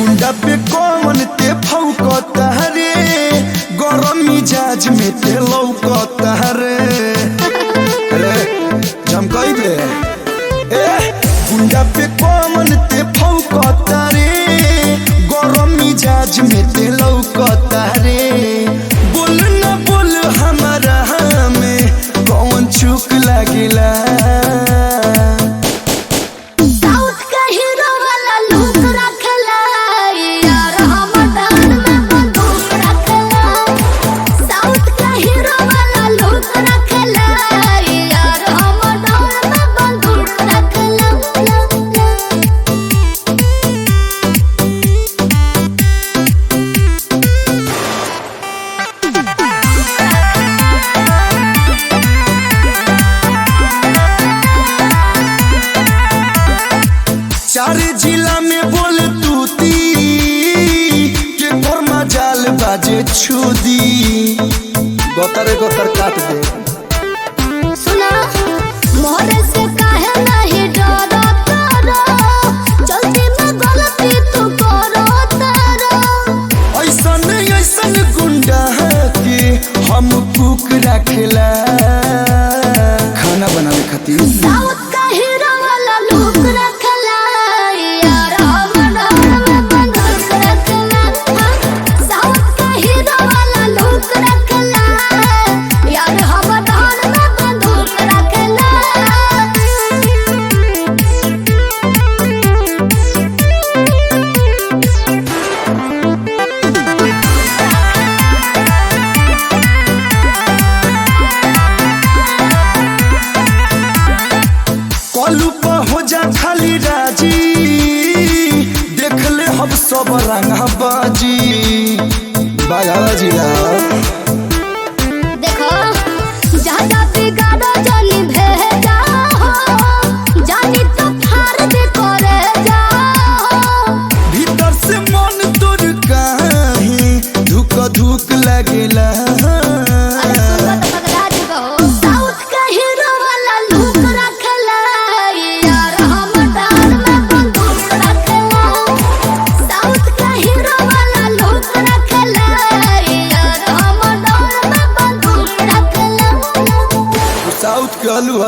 गुंडा पे कौन ते फौकता रे, गरम मिजाज में ते लौकता रे। अरे झमकाई बे गुंडा पे कौन ते फौकता रे, गरम मिजाज में ते लौकता रे। बोल न बोल हमारा में कौन चूक लागेला। चार जिला में बोल तूती के फरमा जाल बाजे छुदी, गोतर गोतर काट दे। सुना मोहरे से काहे नहीं डरो तारो, जल्दी में गलती तू करो तारो। ऐसन गुंडा के हम कुक रखेला, खाना बनावे खातिर। साउथ का हीरो वाला लुक रखला यार, हम डर में बंदूक रखला। साउथ का हीरो वाला लुक रखला यार, हम डर में बंदूक रखला। कलू पर हो जा खाली राजी, देख ले हम सब रंगा बाजी। बागा जिला देखो ज्यादा बिगाड़ो जानी भेजा हो, जानी तो फाड़ दे करे जा हो। भीतर से मन तोड़ काहे धुक धुक लगेला। अरे सुनो तो पगला जी कहो, साउथ का हीरो वाला लुक रखला यार, हम डर में बंदूक रखला। साउथ का हीरो वाला लुक रखला यार, हम डर में बंदूक रखला। साउथ के आलू